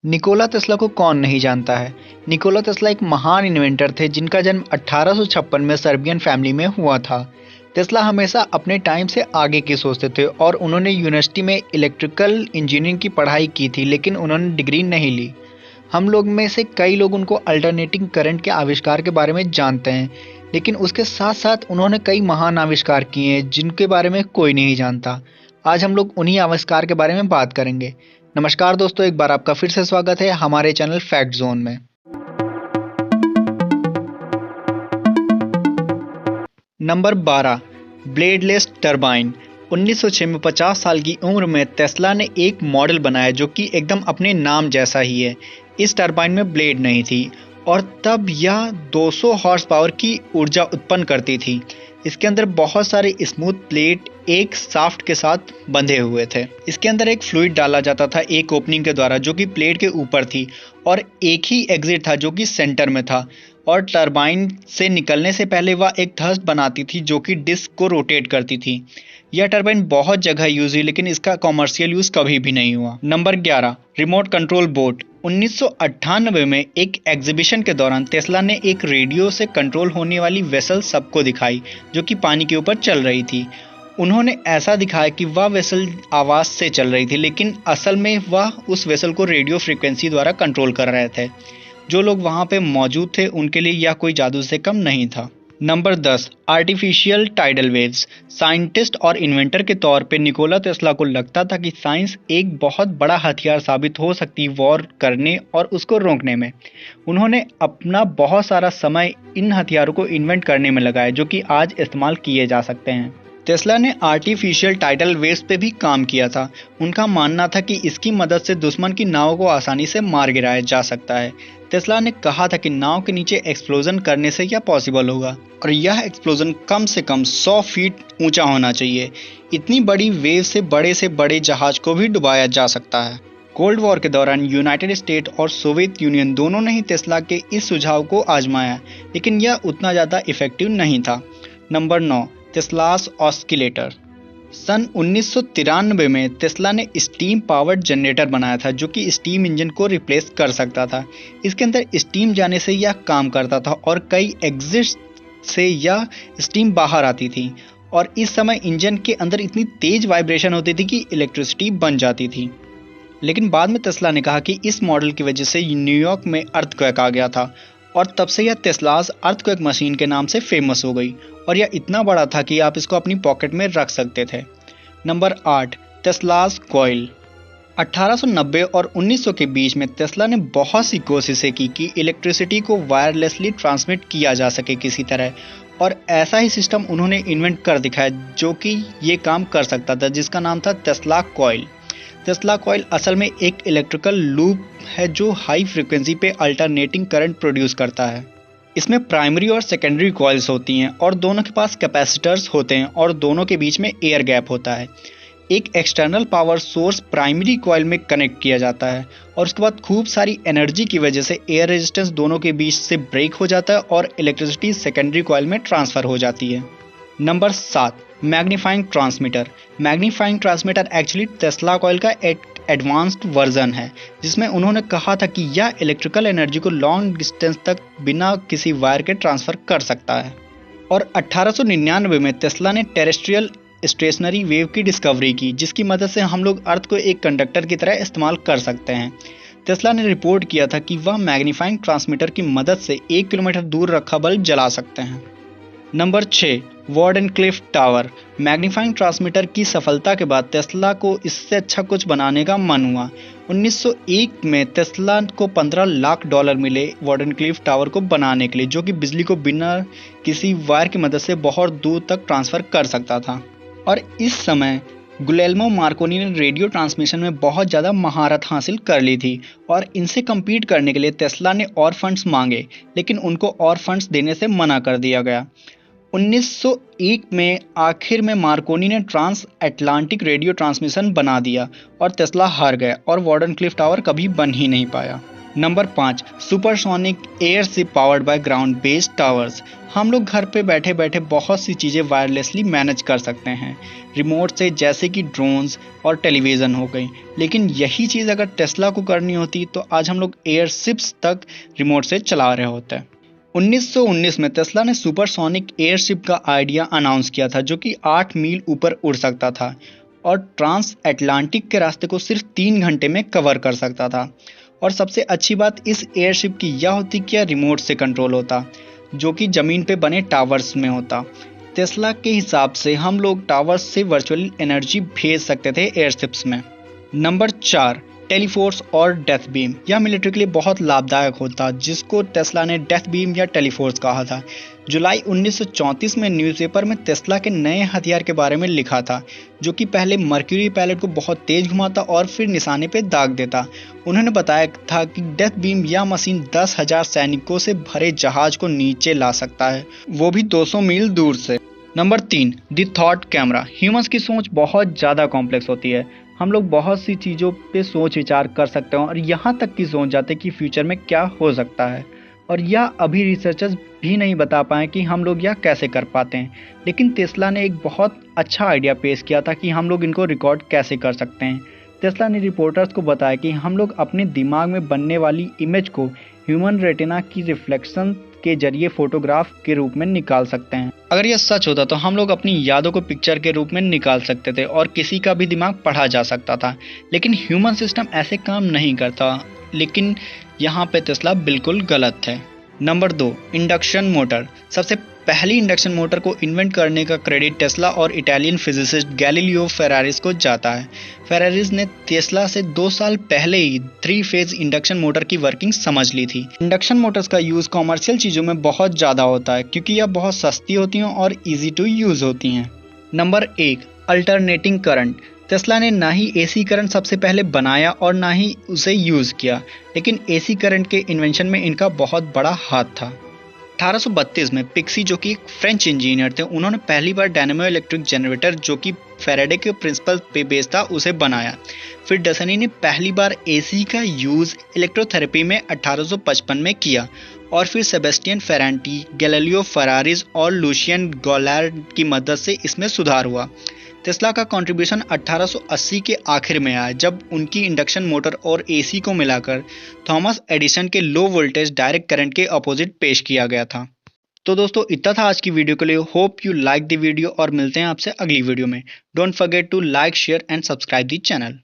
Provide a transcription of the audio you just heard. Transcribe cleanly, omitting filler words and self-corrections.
Nikola Tesla को कौन नहीं जानता है। निकोला टेस्ला एक महान इन्वेंटर थे जिनका जन्म 1856 में सर्बियन फैमिली में हुआ था। टेस्ला हमेशा अपने टाइम से आगे की सोचते थे और उन्होंने यूनिवर्सिटी में इलेक्ट्रिकल इंजीनियरिंग की पढ़ाई की थी, लेकिन उन्होंने डिग्री नहीं ली। हम लोग में से कई लोग उनको अल्टरनेटिंग करंट के आविष्कार के बारे में जानते हैं, लेकिन उसके साथ साथ उन्होंने कई महान आविष्कार किए हैं जिनके बारे में कोई नहीं जानता। आज हम लोग उन्हीं आविष्कार के बारे में बात करेंगे। नमस्कार दोस्तों, एक बार आपका फिर से स्वागत है हमारे चैनल फैक्ट जोन में। Number 12, bladeless turbine. 1906 में 50 साल की उम्र में टेस्ला ने एक मॉडल बनाया जो कि एकदम अपने नाम जैसा ही है। इस टरबाइन में ब्लेड नहीं थी और तब यह 200 हॉर्स पावर की ऊर्जा उत्पन्न करती थी। इसके अंदर बहुत सारे स्मूथ प्लेट एक शाफ्ट के साथ बंधे हुए थे। इसके अंदर एक फ्लूइड डाला जाता था एक ओपनिंग के द्वारा जो कि प्लेट के ऊपर थी, और एक ही एग्जिट था जो कि सेंटर में था। और टरबाइन से निकलने से पहले वह एक थ्रस्ट बनाती थी जो कि डिस्क को रोटेट करती थी। यह टरबाइन बहुत जगह यूज हुई, लेकिन इसका कॉमर्शियल यूज कभी भी नहीं हुआ। Number 11, remote control boat. 1998 में एक एग्जीबिशन के दौरान टेस्ला ने एक रेडियो से कंट्रोल होने वाली वेसल सबको दिखाई जो कि पानी के ऊपर चल रही थी। उन्होंने ऐसा दिखाया कि वह वेसल आवाज से चल रही थी, लेकिन असल में वह उस वेसल को रेडियो फ्रीक्वेंसी द्वारा कंट्रोल कर रहे थे। जो लोग वहां पे मौजूद थे उनके लिए यह कोई जादू से कम नहीं था। Number 10, artificial tidal waves. Scientist और इन्वेंटर के तौर पे निकोला टेस्ला को लगता था कि साइंस एक बहुत बड़ा हथियार साबित हो सकती वॉर करने और उसको रोकने में। उन्होंने अपना बहुत सारा समय इन हथियारों को इन्वेंट करने में लगाया जो कि आज इस्तेमाल किए जा सकते हैं। टेस्ला ने आर्टिफिशियल टाइडल वेव्स पे भी काम किया था। उनका मानना था कि इसकी मदद से दुश्मन की नाव को आसानी से मार गिराया जा सकता है। टेस्ला ने कहा था कि नाव के नीचे एक्सप्लोजन करने से यह पॉसिबल होगा, और यह एक्सप्लोजन कम से कम 100 फीट ऊंचा होना चाहिए। इतनी बड़ी वेव से बड़े जहाज को भी डुबाया जा सकता है। कोल्ड वॉर के दौरान यूनाइटेड स्टेट और सोवियत यूनियन दोनों ने ही टेस्ला के इस सुझाव को आजमाया, लेकिन यह उतना ज़्यादा इफेक्टिव नहीं था। Number 9, Tesla's oscillator. सन 1993 में टेस्ला ने स्टीम पावर्ड जनरेटर बनाया था जो कि स्टीम इंजन को रिप्लेस कर सकता था। इसके अंदर स्टीम जाने से यह काम करता था और कई एग्जिट से यह स्टीम बाहर आती थी, और इस समय इंजन के अंदर इतनी तेज वाइब्रेशन होती थी कि इलेक्ट्रिसिटी बन जाती थी। लेकिन बाद में टेस्ला ने कहा कि इस मॉडल की वजह से न्यूयॉर्क में अर्थक्वेक आ गया था, और तब से यह टेस्लास अर्थक्वेक मशीन के नाम से फेमस हो गई, और यह इतना बड़ा था कि आप इसको अपनी पॉकेट में रख सकते थे। Number 8, Tesla's coil. 1890 और 1900 के बीच में टेस्ला ने बहुत सी कोशिशें की कि इलेक्ट्रिसिटी को वायरलेसली ट्रांसमिट किया जा सके किसी तरह, और ऐसा ही सिस्टम उन्होंने इन्वेंट कर दिखाया जो कि ये काम कर सकता था, जिसका नाम था टेस्ला कॉइल। टेस्ला कॉइल असल में एक इलेक्ट्रिकल लूप है जो हाई फ्रीक्वेंसी पे अल्टरनेटिंग करंट प्रोड्यूस करता है। इसमें प्राइमरी और सेकेंडरी कॉइल्स होती हैं और दोनों के पास कैपेसिटर्स होते हैं और दोनों के बीच में एयर गैप होता है। एक external power source primary coil में कनेक्ट किया जाता है, और उसके बाद खूब सारी एनर्जी की वजह से एयर रेजिस्टेंस दोनों के बीच से ब्रेक हो जाता है और इलेक्ट्रिसिटी सेकेंडरी कॉइल में ट्रांसफर हो जाती है। Number 7, magnifying transmitter. Magnifying transmitter actually Tesla coil का एक एडवांस्ड वर्जन है, जिसमें उन्होंने कहा था कि यह इलेक्ट्रिकल एनर्जी को लॉन्ग डिस्टेंस तक बिना किसी वायर के ट्रांसफर कर सकता है। और 1899 में टेस्ला ने टेरेस्ट्रियल स्टेशनरी वेव की डिस्कवरी की, जिसकी मदद से हम लोग अर्थ को एक कंडक्टर की तरह इस्तेमाल कर सकते हैं। टेस्ला ने रिपोर्ट किया था कि वह मैग्नीफाइंग ट्रांसमीटर की मदद से 1 किलोमीटर दूर रखा बल्ब जला सकते हैं। Number 6, Wardenclyffe tower. Magnifying transmitter की सफलता के बाद टेस्ला को इससे अच्छा कुछ बनाने का मन हुआ। 1901 में टेस्ला को $15 लाख मिले वार्डेनक्लिफ टावर को बनाने के लिए, जो कि बिजली को बिना किसी वायर की मदद से बहुत दूर तक ट्रांसफर कर सकता था। और इस समय गुलेल्मो मार्कोनी ने रेडियो ट्रांसमिशन में बहुत ज़्यादा महारत हासिल कर ली थी, और इनसे कम्पीट करने के लिए टेस्ला ने और फंड्स मांगे, लेकिन उनको और फंड्स देने से मना कर दिया गया। 1901 में आखिर में मार्कोनी ने ट्रांस अटलांटिक रेडियो ट्रांसमिशन बना दिया और टेस्ला हार गया, और वार्डेनक्लिफ टावर कभी बन ही नहीं पाया। Number 5, supersonic airship powered by ground based towers. हम लोग घर पे बैठे बैठे बहुत सी चीज़ें वायरलेसली मैनेज कर सकते हैं रिमोट से, जैसे कि ड्रोन्स और टेलीविज़न हो गई। लेकिन यही चीज़ अगर टेस्ला को करनी होती तो आज हम लोग एयरशिप्स तक रिमोट से चला रहे होते। 1919 में टेस्ला ने सुपरसोनिक एयरशिप का आइडिया अनाउंस किया था, जो कि 8 मील ऊपर उड़ सकता था और ट्रांस अटलांटिक के रास्ते को सिर्फ 3 घंटे में कवर कर सकता था। और सबसे अच्छी बात इस एयरशिप की यह होती कि यह रिमोट से कंट्रोल होता, जो कि ज़मीन पे बने टावर्स में होता। टेस्ला के हिसाब से हम लोग टावर्स से वर्चुअल एनर्जी भेज सकते थे एयरशिप्स में। नंबर 4, टेलीफोर्स और डेथ बीम। यह मिलिट्री के लिए बहुत लाभदायक होता, जिसको टेस्ला ने डेथ बीम या टेलीफोर्स कहा था। जुलाई 1934 में न्यूज़पेपर में टेस्ला के नए हथियार के बारे में लिखा था, जो कि पहले मर्क्यूरी पैलेट को बहुत तेज घुमाता और फिर निशाने पे दाग देता। उन्होंने बताया था कि डेथ बीम यह मशीन 10,000 सैनिकों से भरे जहाज को नीचे ला सकता है, वो भी 200 मील दूर से। Number 3, the thought camera. Humans की सोच बहुत ज़्यादा कॉम्प्लेक्स होती है। हम लोग बहुत सी चीज़ों पे सोच विचार कर सकते हैं और यहाँ तक कि सोच जाते कि फ्यूचर में क्या हो सकता है, और यह अभी रिसर्चर्स भी नहीं बता पाए कि हम लोग यह कैसे कर पाते हैं। लेकिन टेस्ला ने एक बहुत अच्छा आइडिया पेश किया था कि हम लोग इनको रिकॉर्ड कैसे कर सकते हैं। टेस्ला ने रिपोर्टर्स को बताया कि हम लोग अपने दिमाग में बनने वाली इमेज को ह्यूमन रेटिना की रिफ्लेक्शन के जरिए फोटोग्राफ के रूप में निकाल सकते हैं। अगर यह सच होता तो हम लोग अपनी यादों को पिक्चर के रूप में निकाल सकते थे और किसी का भी दिमाग पढ़ा जा सकता था। लेकिन ह्यूमन सिस्टम ऐसे काम नहीं करता। लेकिन यहाँ पे टेस्ला बिल्कुल गलत है। Number 2, induction motor. सबसे पहली इंडक्शन मोटर को इन्वेंट करने का क्रेडिट टेस्ला और इटालियन फिजिसिस्ट गैलीलियो फेरारिस को जाता है। फेरारिस ने टेस्ला से 2 साल पहले ही 3 फेज इंडक्शन मोटर की वर्किंग समझ ली थी। इंडक्शन मोटर्स का यूज़ कॉमर्शियल चीज़ों में बहुत ज़्यादा होता है, क्योंकि यह बहुत सस्ती होती हैं और ईजी टू यूज़ होती हैं। Number 1, alternating current. टेस्ला ने ना ही एसी करंट सबसे पहले बनाया और ना ही उसे यूज़ किया, लेकिन एसी करंट के इन्वेंशन में इनका बहुत बड़ा हाथ था। 1832 में पिक्सी, जो कि एक फ्रेंच इंजीनियर थे, उन्होंने पहली बार डायनेमो इलेक्ट्रिक जनरेटर, जो कि फैराडे के प्रिंसिपल पे बेस्ड था, उसे बनाया। फिर डसनी ने पहली बार एसी का यूज़ इलेक्ट्रोथेरेपी में 1855 में किया, और फिर सेबेस्टियन फेरांटी, गैलीलियो फेरारिस और लुशियन गॉलार्ड की मदद से इसमें सुधार हुआ। टेस्ला का कंट्रीब्यूशन 1880 के आखिर में आया, जब उनकी इंडक्शन मोटर और एसी को मिलाकर थॉमस एडिसन के लो वोल्टेज डायरेक्ट करंट के अपोजिट पेश किया गया था। तो दोस्तों, इतना था आज की वीडियो के लिए। Hope you like the video और मिलते हैं आपसे अगली वीडियो में। Don't forget to like, share and subscribe the channel.